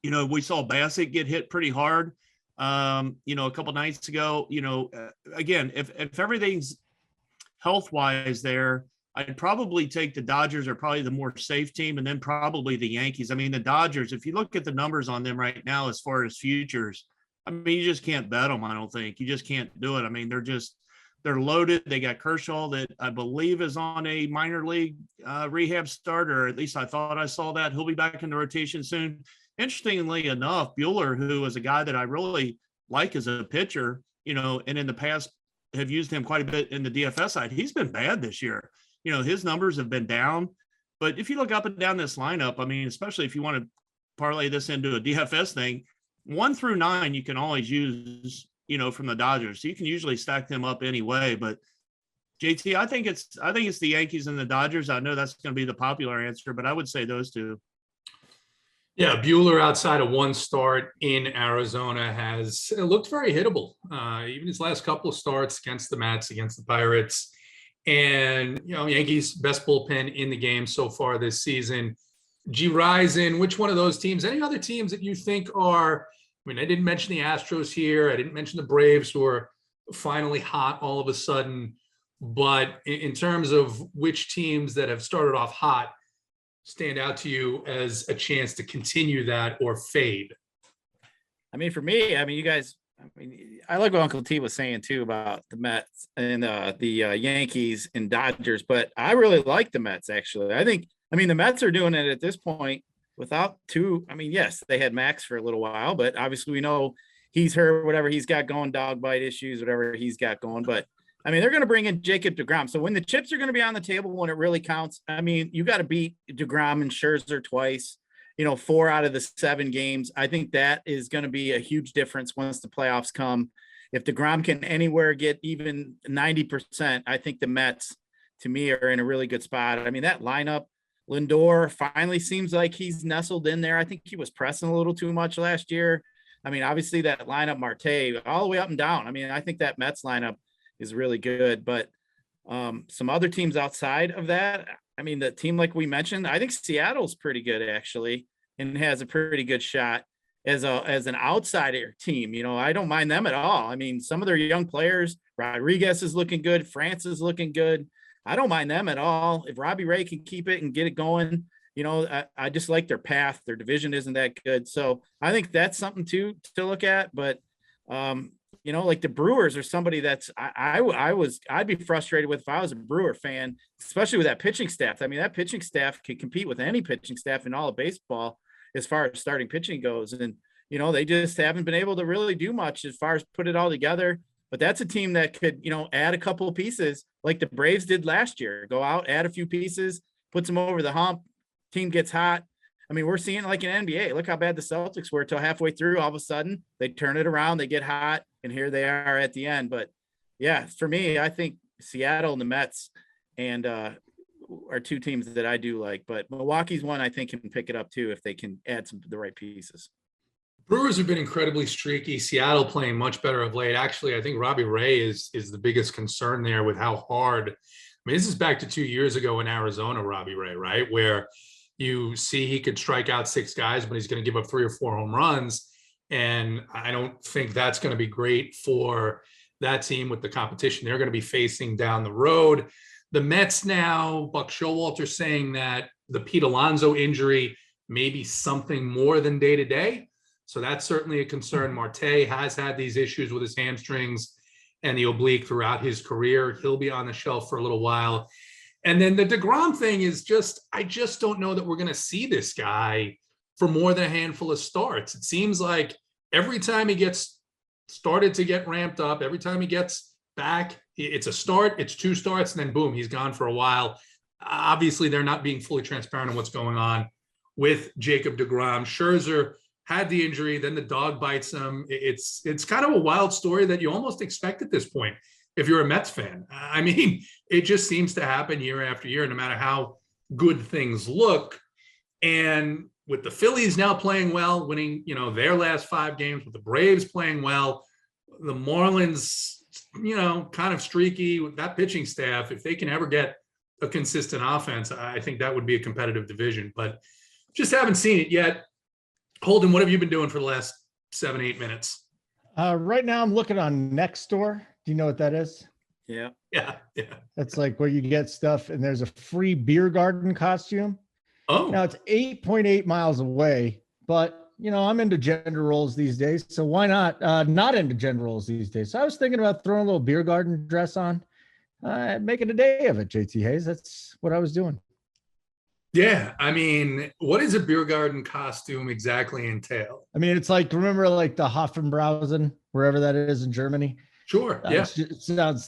we saw Bassett get hit pretty hard, a couple nights ago. Again, if everything's health-wise there, I'd probably take the Dodgers are probably the more safe team, and then probably the Yankees. I mean, the Dodgers, if you look at the numbers on them right now as far as futures, I mean, you just can't bet them, I don't think. You just can't do it. I mean, they're loaded. They got Kershaw that I believe is on a minor league rehab start, or at least I thought I saw that. He'll be back in the rotation soon. Interestingly enough, Buehler, who is a guy that I really like as a pitcher, and in the past have used him quite a bit in the DFS side, he's been bad this year. His numbers have been down. But if you look up and down this lineup, I mean, especially if you want to parlay this into a DFS thing, 1 through 9, you can always use, from the Dodgers. So you can usually stack them up anyway. But JT, I think it's the Yankees and the Dodgers. I know that's going to be the popular answer, but I would say those two. Yeah, Buehler outside of 1 start in Arizona has looked very hittable. Even his last couple of starts against the Mets, against the Pirates. And, Yankees best bullpen in the game so far this season. G Rising, which one of those teams, any other teams that you think are, I mean, I didn't mention the Astros here. I didn't mention the Braves, who are finally hot all of a sudden. But in terms of which teams that have started off hot stand out to you as a chance to continue that or fade? I mean, for me, you guys, I like what Uncle T was saying too about the Mets and the Yankees and Dodgers, but I really like the Mets actually. The Mets are doing it at this point without 2. Yes, they had Max for a little while, but obviously we know he's hurt, whatever he's got going, dog bite issues, whatever he's got going. But I mean, they're going to bring in Jacob deGrom. So when the chips are going to be on the table, when it really counts, I mean, you got to beat deGrom and Scherzer twice, 4 out of the 7 games. I think that is going to be a huge difference once the playoffs come. If deGrom can anywhere get even 90%, I think the Mets, to me, are in a really good spot. I mean, that lineup, Lindor finally seems like he's nestled in there. I think he was pressing a little too much last year. I mean, obviously that lineup, Marte, all the way up and down. I mean, I think that Mets lineup is really good, but some other teams outside of that, I mean, the team like we mentioned, I think Seattle's pretty good actually, and has a pretty good shot as an outsider team. I don't mind them at all. I mean, some of their young players, Rodriguez is looking good, France is looking good. I don't mind them at all. If Robbie Ray can keep it and get it going, I just like their path. Their division isn't that good. So I think that's something to look at. But, like the Brewers are somebody that's I'd be frustrated with if I was a Brewer fan, especially with that pitching staff. I mean, that pitching staff can compete with any pitching staff in all of baseball as far as starting pitching goes. And, they just haven't been able to really do much as far as put it all together. But that's a team that could, add a couple of pieces like the Braves did last year. Go out, add a few pieces, puts them over the hump. Team gets hot. I mean, we're seeing like in NBA. Look how bad the Celtics were till halfway through. All of a sudden, they turn it around, they get hot, and here they are at the end. But yeah, for me, I think Seattle and the Mets and are 2 teams that I do like. But Milwaukee's one I think can pick it up too if they can add the right pieces. Brewers have been incredibly streaky. Seattle playing much better of late. Actually, I think Robbie Ray is the biggest concern there with how hard. I mean, this is back to 2 years ago in Arizona, Robbie Ray, right? Where you see he could strike out 6 guys, but he's going to give up 3 or 4 home runs. And I don't think that's going to be great for that team with the competition they're going to be facing down the road. The Mets now, Buck Showalter saying that the Pete Alonso injury may be something more than day-to-day. So that's certainly a concern. Marte has had these issues with his hamstrings and the oblique throughout his career. He'll be on the shelf for a little while. And then the deGrom thing is I just don't know that we're going to see this guy for more than a handful of starts. It seems like every time he gets started to get ramped up, every time he gets back, it's a start, it's 2 starts, and then boom, he's gone for a while. Obviously, they're not being fully transparent on what's going on with Jacob deGrom. Scherzer had the injury, then the dog bites him. It's kind of a wild story that you almost expect at this point if you're a Mets fan. I mean, it just seems to happen year after year, no matter how good things look. And with the Phillies now playing well, winning, their last 5 games, with the Braves playing well, the Marlins, kind of streaky with that pitching staff. If they can ever get a consistent offense, I think that would be a competitive division, but just haven't seen it yet. Holden, what have you been doing for the last 7-8 minutes? Right now I'm looking on Nextdoor. Do you know what that is? Yeah. That's like where you get stuff and there's a free beer garden costume. Oh, Now it's 8.8 miles away, but I'm into gender roles these days. So why not into gender roles these days? So I was thinking about throwing a little beer garden dress on, making a day of it, JT Hayes. That's what I was doing. yeah. I mean, what does a beer garden costume exactly entail? I mean, it's like, remember like the Hofenbrausen, wherever that is in Germany? Sure. Yeah.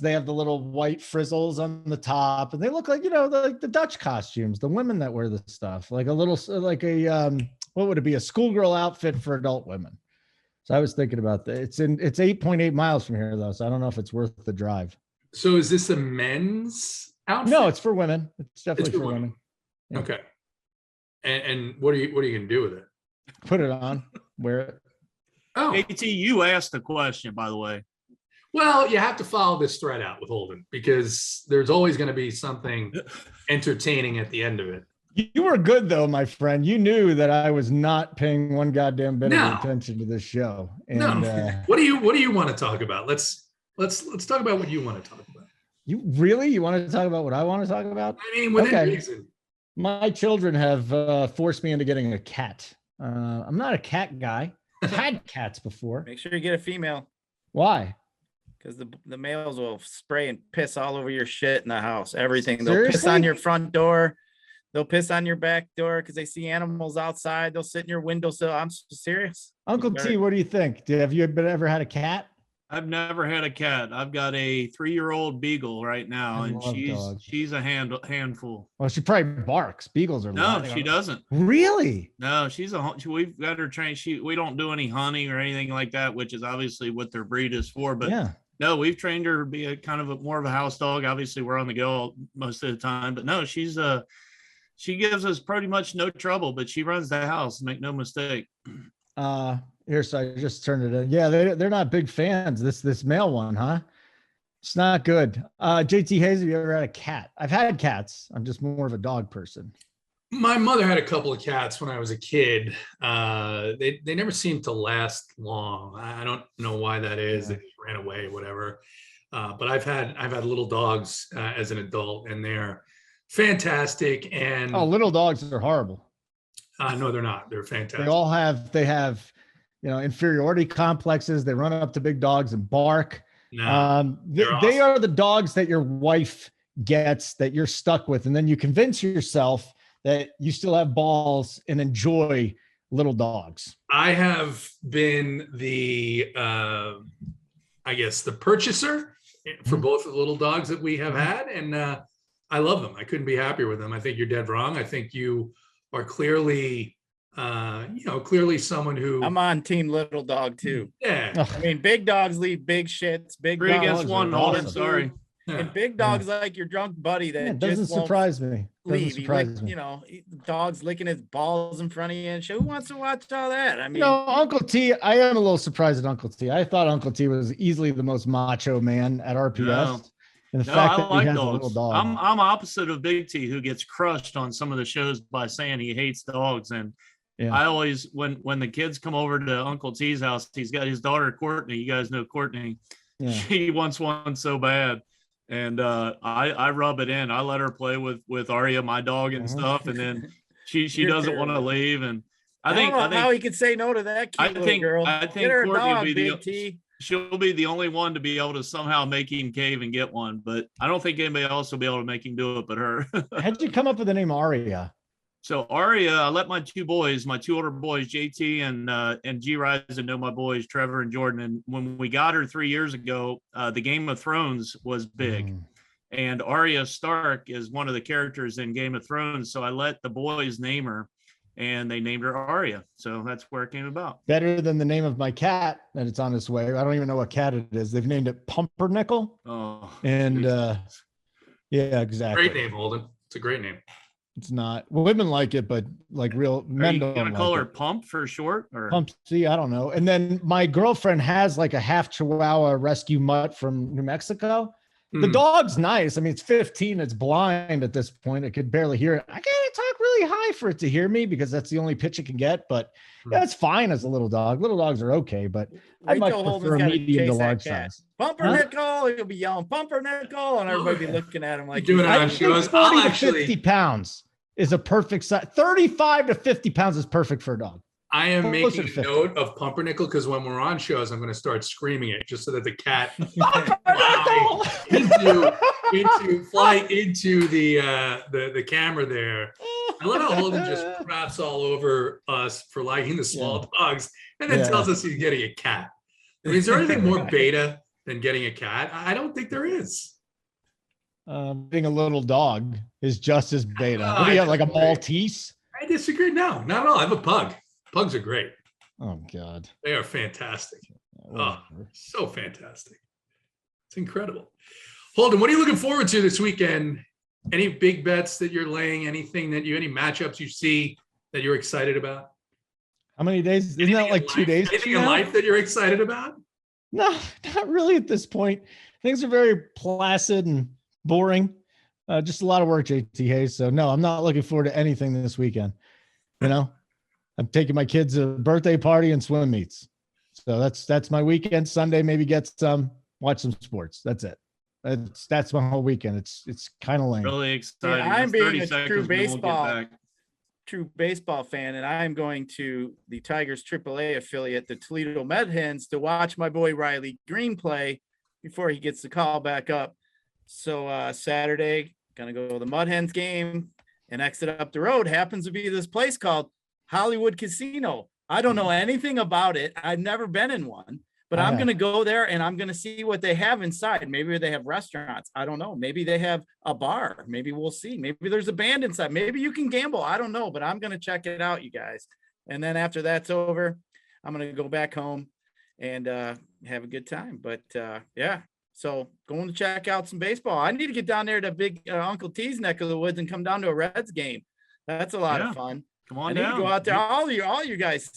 They have the little white frizzles on the top and they look like, like the Dutch costumes, the women that wear the stuff, like a little, like what would it be? A schoolgirl outfit for adult women. So I was thinking about that. It's 8.8 miles from here though. So I don't know if it's worth the drive. So is this a men's outfit? No, it's for women. It's definitely for women. Yeah. Okay. And what are you going to do with it? Put it on, wear it. Oh, AT, you asked the question, by the way. well, you have to follow this thread out with Holden because there's always going to be something entertaining at the end of it. You were good though, my friend. You knew that I was not paying one goddamn bit of attention to this show. And, no. What do you want to talk about? Let's talk about what you want to talk about. You want to talk about what I want to talk about? I mean, within reason. My children have forced me into getting a cat. I'm not a cat guy. I've had cats before. Make sure you get a female. Why? Because the males will spray and piss all over your shit in the house. Everything. They'll Seriously? piss on your front door. They'll piss on your back door because they see animals outside. They'll sit in your windowsill. I'm serious. Uncle T, what do you think? Have you ever had a cat? I've never had a cat. I've got a 3-year-old beagle right now, I and love dogs. she's a handful. Well, she probably barks. Beagles are No, loud. she doesn't. Really? No, we've got her trained. We don't do any hunting or anything like that, which is obviously what their breed is for. But Yeah. no, we've trained her to be a kind of more of a house dog. Obviously, we're on the go most of the time, but no, she gives us pretty much no trouble, but she runs the house. Make no mistake. Here, so I just turned it in. Yeah, they're not big fans. This male one, huh? It's not good. JT Hayes, have you ever had a cat? I've had cats. I'm just more of a dog person. My mother had a couple of cats when I was a kid. They never seemed to last long. I don't know why that is. Yeah. They just ran away, whatever. But I've had little dogs as an adult, and they're fantastic. And Little dogs are horrible. no, they're not. They're fantastic. They have, inferiority complexes. They run up to big dogs and bark. No, They awesome. are the dogs that your wife gets that you're stuck with. And then you convince yourself that you still have balls and enjoy little dogs. I have been the, I guess, the purchaser for both of the little dogs that we have had. And I love them. I couldn't be happier with them. I think you're dead wrong. I think you are clearly, clearly someone who. I'm on team little dog too. Yeah. I mean, big dogs leave big shits. Big 3 dogs against 1. are Holden, awesome. sorry. Yeah. and big dogs like your drunk buddy that It doesn't just won't surprise me. Doesn't leave. He surprise lick, me. dogs licking his balls in front of you and shit. Who wants to watch all that? I mean, Uncle T, I am a little surprised at Uncle T. I thought Uncle T was easily the most macho man at RPS. No. And the No, fact I that he like has a little dogs. dog. I'm opposite of Big T, who gets crushed on some of the shows by saying he hates dogs. And Yeah. I always, when the kids come over to Uncle T's house, he's got his daughter Courtney. You guys know Courtney. Yeah. She wants one so bad, and I rub it in. I let her play with Arya, my dog, and stuff, and then she You're doesn't want to terrible. leave. And I I don't know how he could say no to that cute little girl. I think Get her a Courtney dog, will be Big the T. she'll be the only one to be able to somehow make him cave and get one. But I don't think anybody else will be able to make him do it but her. How'd you come up with the name Aria? So Aria, I let my two older boys, JT and G Rise, know my boys, Trevor and Jordan. And when we got her 3 years ago, the Game of Thrones was big. And Arya Stark is one of the characters in Game of Thrones. So I let the boys name her, and they named her Arya. So that's where it came about. Better than the name of my cat that it's on its way. I don't even know what cat it is. They've named it Pumpernickel. Oh, And Jesus. yeah, exactly. Great name, Holden. It's a great name. It's not. Women like it, but like real Are men you don't gonna like call her it. Pump for short? Or Pumpsy, I don't know. And then my girlfriend has like a half Chihuahua rescue mutt from New Mexico. The Hmm. dog's nice. I mean, it's 15. It's blind at this point. It could barely hear it. I gotta talk really high for it to hear me because that's the only pitch it can get. But yeah, it's fine as a little dog. Little dogs are okay, but I Wait might till Holden's prefer a gotta medium to chase that large cat. size. Pumpernickel, he'll be yelling Pumpernickel, and everybody be looking at him like Doing it he's- on I shows. think 40 I'll to actually- 50 pounds is a perfect size. 35 to 50 pounds is perfect for a dog. I am Closer making to a 50. note of Pumpernickel because when we're on shows, I'm going to start screaming it just so that the cat fly into the camera there. I love how Holden just craps all over us for liking the small dogs and then Yeah. tells us he's getting a cat. I mean, is there anything more beta than getting a cat? I don't think there is. Being a little dog is just as beta. Oh, What do you I have, like a disagree. Maltese? I disagree. No, not at all. I have a pug. Pugs are great. Oh, God. They are fantastic. Oh, so fantastic. It's incredible. Holden, what are you looking forward to this weekend? Any big bets that you're laying? Any matchups you see that you're excited about? How many days? Isn't Anything that in like 2 life- days? Anything from in now? life that you're excited about? No, not really at this point. Things are very placid and boring. Just a lot of work, JT Hayes. So no, I'm not looking forward to anything this weekend. I'm taking my kids a birthday party and swim meets. So that's my weekend. Sunday, maybe watch some sports. That's it. That's my whole weekend. It's kind of lame. really exciting. I'm That's being 30 a seconds, true we won't get baseball back. true baseball fan, and I'm going to the Tigers AAA affiliate, the Toledo Med Hens, to watch my boy Riley Green play before he gets the call back up. So Saturday, gonna go to the Mud Hens game, and exit up the road happens to be this place called Hollywood Casino. I don't know anything about it. I've never been in one, But I'm going to go there and I'm going to see what they have inside. Maybe they have restaurants. I don't know. Maybe they have a bar. Maybe we'll see. Maybe there's a band inside. Maybe you can gamble. I don't know, but I'm going to check it out, you guys. And then after that's over, I'm going to go back home and have a good time. But yeah, so going to check out some baseball. I need to get down there to big Uncle T's neck of the woods and come down to a Reds game. That's a lot of fun. Come on I need down. to go out there. All you guys,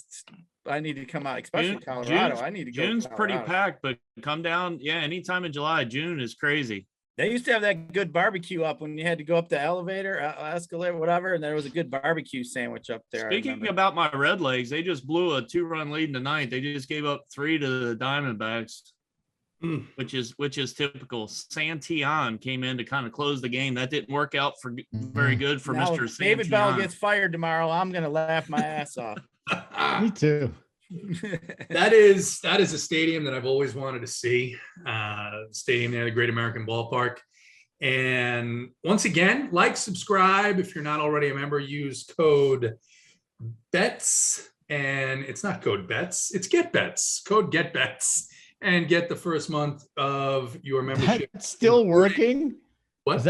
I need to come out, especially Colorado. I need to go. June's pretty packed, but come down. Yeah, anytime in July. June is crazy. They used to have that good barbecue up when you had to go up the elevator, escalator, whatever, and there was a good barbecue sandwich up there. Speaking about my Red Legs, they just blew a 2-run lead in the ninth. They just gave up 3 to the Diamondbacks, which is typical. Santillan came in to kind of close the game. That didn't work out for very good for now, Mr. If David Santillan. Bell gets fired tomorrow, I'm going to laugh my ass off. Me too. That is a stadium that I've always wanted to see. Stadium near the Great American Ballpark. And once again, like, subscribe. If you're not already a member, use code BETS. And it's not code BETS, it's Get Bets. Code Get Bets. And get the first month of your membership. That's still working? What?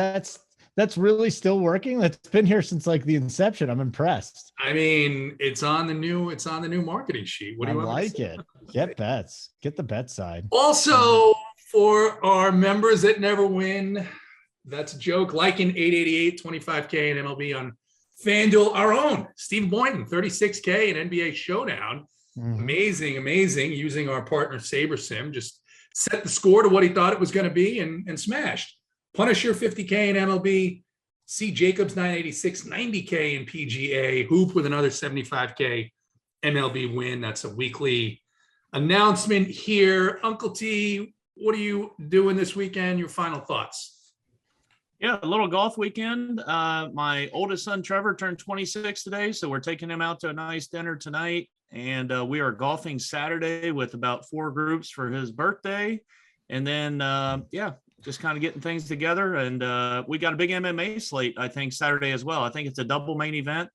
That's really still working? That's been here since like the inception. I'm impressed. I mean, it's on the new marketing sheet. What do you like it? Get bets. Get the bet side. Also, for our members that never win, that's a joke. Like in 888, 25K in MLB on FanDuel, our own Steve Boynton, 36K in NBA Showdown. Amazing. Using our partner SaberSim, just set the score to what he thought it was going to be and smashed. Punisher 50K in MLB, C Jacobs 986, 90K in PGA, Hoop with another 75K MLB win. That's a weekly announcement here. Uncle T, what are you doing this weekend? Your final thoughts? Yeah, a little golf weekend. My oldest son Trevor turned 26 today, so we're taking him out to a nice dinner tonight. And we are golfing Saturday with about 4 groups for his birthday. And then, just kind of getting things together. And we got a big MMA slate, I think, Saturday as well. I think it's a double main event.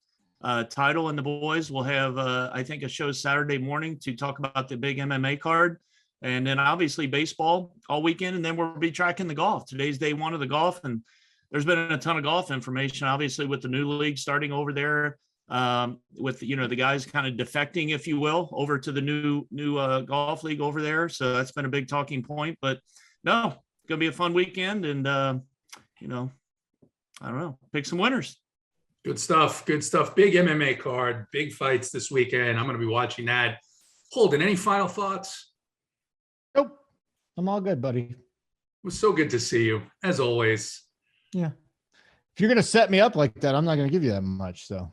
Title and the boys will have, I think, a show Saturday morning to talk about the big MMA card. And then obviously baseball all weekend. And then we'll be tracking the golf. Today's day 1 of the golf. And there's been a ton of golf information, obviously, with the new league starting over there. With the guys kind of defecting, if you will, over to the new golf league over there. So that's been a big talking point. But no, it's gonna be a fun weekend, and I don't know, pick some winners. Good stuff. Big MMA card, big fights this weekend. I'm gonna be watching that. Holden, any final thoughts? Nope, I'm all good, buddy. It was so good to see you, as always. Yeah, if you're gonna set me up like that, I'm not gonna give you that much. So.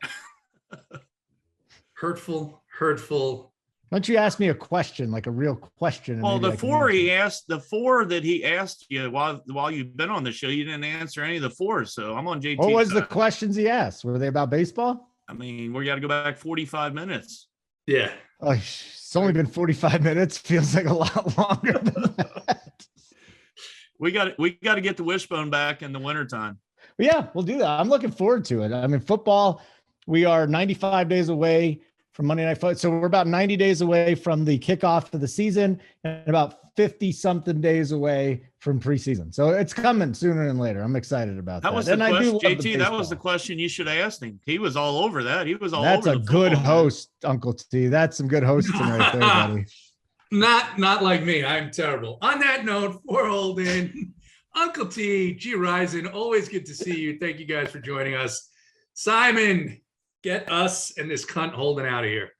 Hurtful. Why don't you ask me a question, like a real question? Well, the 4 that he asked you while you've been on the show, you didn't answer any of the 4. So I'm on JT. What was the questions he asked? Were they about baseball? I mean, we got to go back 45 minutes. Yeah. Oh, it's only been 45 minutes. Feels like a lot longer than that. We got to get the Wishbone back in the wintertime. Yeah, we'll do that. I'm looking forward to it. I mean, football, we are 95 days away from Monday Night Football. So we're about 90 days away from the kickoff of the season and about 50 something days away from preseason. So it's coming sooner than later. I'm excited about that. That was the question, JT. That was the question you should have asked him. He was all over that. He was all That's over. That's a good host, Uncle T. That's some good hosting right there, buddy. Not like me. I'm terrible. On that note, for Holden, Uncle T, G Rising, always good to see you. Thank you guys for joining us. Simon, get us and this cunt Holden out of here.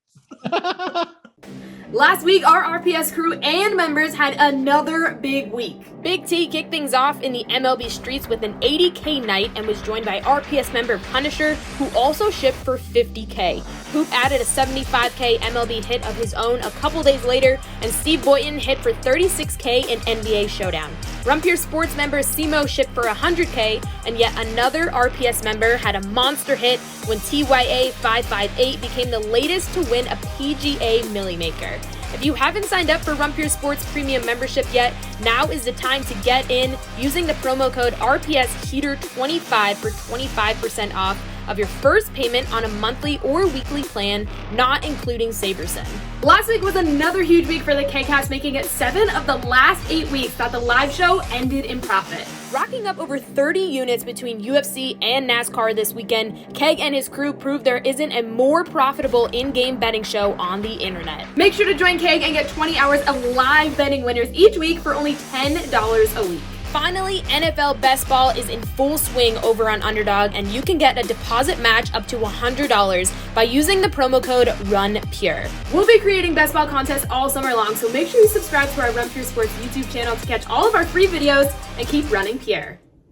Last week, our RPS crew and members had another big week. Big T kicked things off in the MLB streets with an 80K night and was joined by RPS member Punisher, who also shipped for 50K. Hoop added a 75K MLB hit of his own a couple days later, and Steve Boynton hit for 36K in NBA Showdown. Rumpier Sports member Simo shipped for 100K, and yet another RPS member had a monster hit when TYA558 became the latest to win a PGA Millie Maker. If you haven't signed up for Rumpier Sports Premium membership yet, now is the time to get in using the promo code RPSHeater25 for 25% off. of your first payment on a monthly or weekly plan, not including SaberSim. Last week was another huge week for the Kegcast, making it 7 of the last 8 weeks that the live show ended in profit. Rocking up over 30 units between UFC and NASCAR this weekend, Keg and his crew proved there isn't a more profitable in-game betting show on the internet. Make sure to join Keg and get 20 hours of live betting winners each week for only $10 a week. Finally, NFL Best Ball is in full swing over on Underdog, and you can get a deposit match up to $100 by using the promo code RUNPURE. We'll be creating Best Ball contests all summer long, so make sure you subscribe to our Run Pure Sports YouTube channel to catch all of our free videos and keep running pure.